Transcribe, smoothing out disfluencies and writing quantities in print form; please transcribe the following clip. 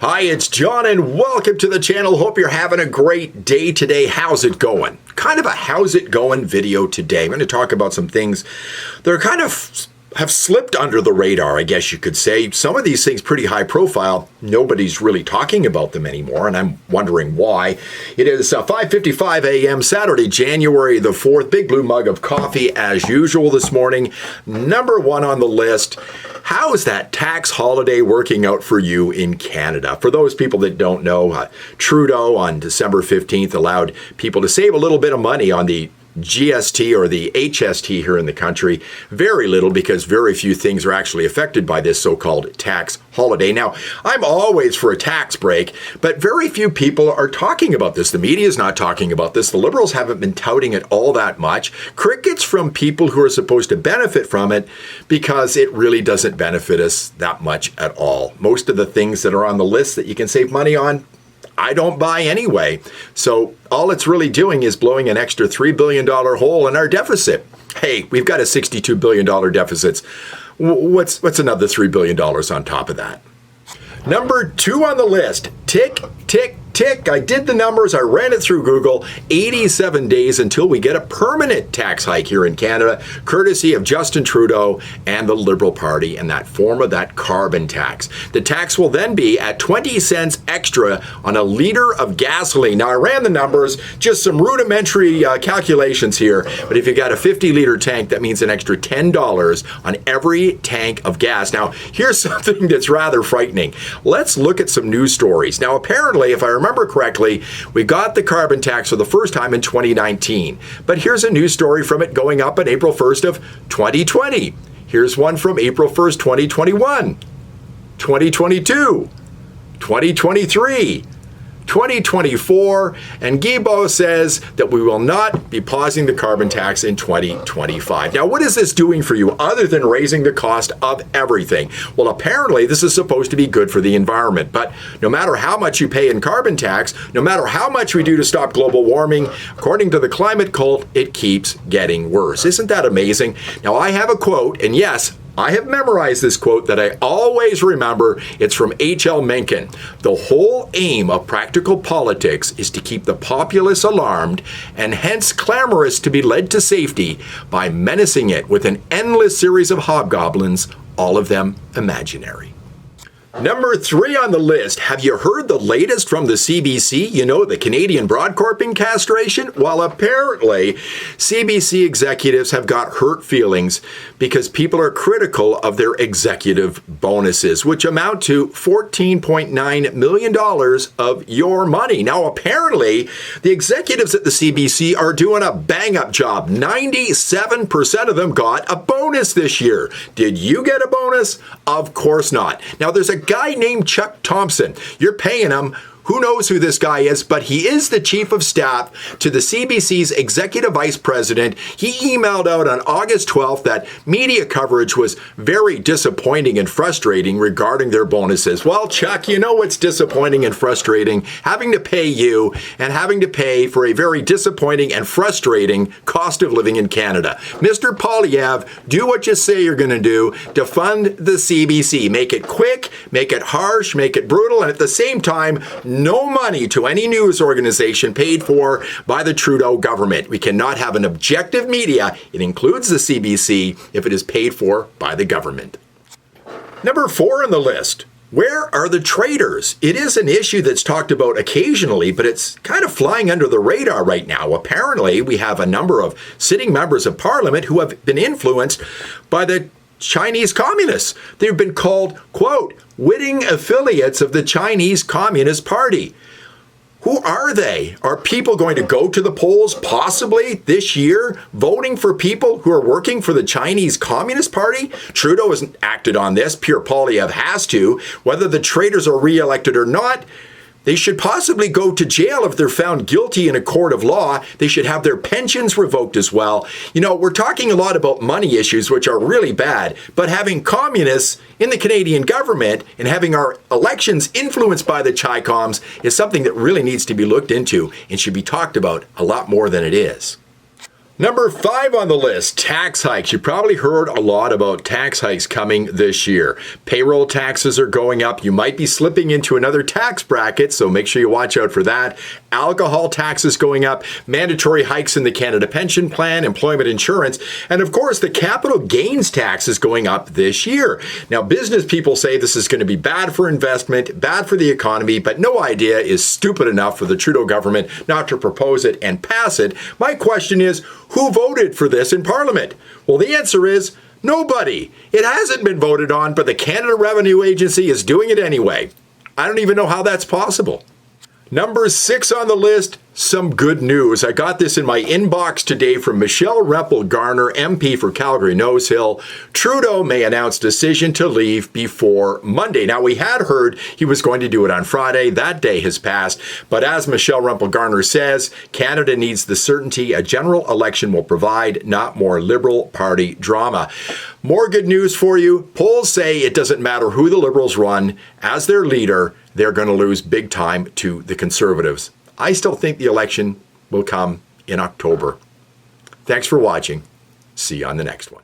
Hi, it's John and welcome to the channel. Hope you're having a great day today. How's it going? Kind of a how's it going video today. I'm going to talk about some things that are kind of have slipped under the radar, I guess you could say. Some of these things pretty high profile. Nobody's really talking about them anymore, and I'm wondering why. It is 5:55 a.m. Saturday, January the 4th. Big blue mug of coffee as usual this morning. Number one on the list. How is that tax holiday working out for you in Canada? For those people that don't know, Trudeau on December 15th allowed people to save a little bit of money on the GST or the HST here in the country. Very little, because very few things are actually affected by this so-called tax holiday. Now, I'm always for a tax break, but very few people are talking about this. The media is not talking about this. The Liberals haven't been touting it all that much. Crickets from people who are supposed to benefit from it, because it really doesn't benefit us that much at all. Most of the things that are on the list that you can save money on, I don't buy anyway. So all it's really doing is blowing an extra $3 billion hole in our deficit. Hey, we've got a $62 billion deficit. What's another $3 billion on top of that? Number two on the list, tick, tick, tick. I did the numbers. I ran it through Google. 87 days until we get a permanent tax hike here in Canada, courtesy of Justin Trudeau and the Liberal Party, in that form of that carbon tax. The tax will then be at 20 cents extra on a liter of gasoline. Now, I ran the numbers, just some rudimentary calculations here, but if you got a 50-liter tank, that means an extra $10 on every tank of gas. Now, here's something that's rather frightening. Let's look at some news stories. Now, apparently, if I remember correctly, we got the carbon tax for the first time in 2019. But here's a news story from it going up on April 1st of 2020. Here's one from April 1st, 2021, 2022, 2023, 2024, and Guilbeault says that we will not be pausing the carbon tax in 2025. Now, what is this doing for you other than raising the cost of everything? Well, apparently this is supposed to be good for the environment, but no matter how much you pay in carbon tax, no matter how much we do to stop global warming, according to the climate cult, it keeps getting worse. Isn't that amazing? Now, I have a quote, and yes, I have memorized this quote that I always remember. It's from H.L. Mencken. The whole aim of practical politics is to keep the populace alarmed and hence clamorous to be led to safety by menacing it with an endless series of hobgoblins, all of them imaginary. Number three on the list. Have you heard the latest from the CBC? You know, the Canadian Broadcorping castration? Well, apparently, CBC executives have got hurt feelings because people are critical of their executive bonuses, which amount to $14.9 million of your money. Now, apparently, the executives at the CBC are doing a bang-up job. 97% of them got a bonus this year. Did you get a bonus? Of course not. Now, there's a guy named Chuck Thompson. You're paying him. Who knows who this guy is, but he is the chief of staff to the CBC's executive vice president. He emailed out on August 12th that media coverage was very disappointing and frustrating regarding their bonuses. Well, Chuck, you know what's disappointing and frustrating? Having to pay you and having to pay for a very disappointing and frustrating cost of living in Canada. Mr. Poilievre, do what you say you're going to do to fund the CBC. Make it quick, make it harsh, make it brutal, and at the same time, no money to any news organization paid for by the Trudeau government. We cannot have an objective media, it includes the CBC, if it is paid for by the government. Number four on the list. Where are the traders? It is an issue that's talked about occasionally, but it's kind of flying under the radar right now. Apparently, we have a number of sitting members of parliament who have been influenced by the Chinese communists. They've been called, quote, witting affiliates of the Chinese Communist Party. Who are they? Are people going to go to the polls possibly this year voting for people who are working for the Chinese Communist Party? Trudeau hasn't acted on this. Pierre Poilievre has to. Whether the traitors are reelected or not, they should possibly go to jail if they're found guilty in a court of law. They should have their pensions revoked as well. You know, we're talking a lot about money issues, which are really bad, but having communists in the Canadian government and having our elections influenced by the Chi-Coms is something that really needs to be looked into and should be talked about a lot more than it is. Number 5 on the list, tax hikes. You probably heard a lot about tax hikes coming this year. Payroll taxes are going up. You might be slipping into another tax bracket, so make sure you watch out for that. Alcohol taxes going up, mandatory hikes in the Canada Pension Plan, employment insurance, and of course the capital gains tax is going up this year. Now, business people say this is going to be bad for investment, bad for the economy, but no idea is stupid enough for the Trudeau government not to propose it and pass it. My question is, who voted for this in Parliament? Well, the answer is nobody. It hasn't been voted on, but the Canada Revenue Agency is doing it anyway. I don't even know how that's possible. Number 6 on the list, some good news. I got this in my inbox today from Michelle Rempel-Garner, MP for Calgary-Nose Hill. Trudeau may announce decision to leave before Monday. Now, we had heard he was going to do it on Friday. That day has passed. But as Michelle Rempel-Garner says, Canada needs the certainty a general election will provide, not more Liberal Party drama. More good news for you. Polls say it doesn't matter who the Liberals run as their leader, they're going to lose big time to the Conservatives. I still think the election will come in October. Thanks for watching. See you on the next one.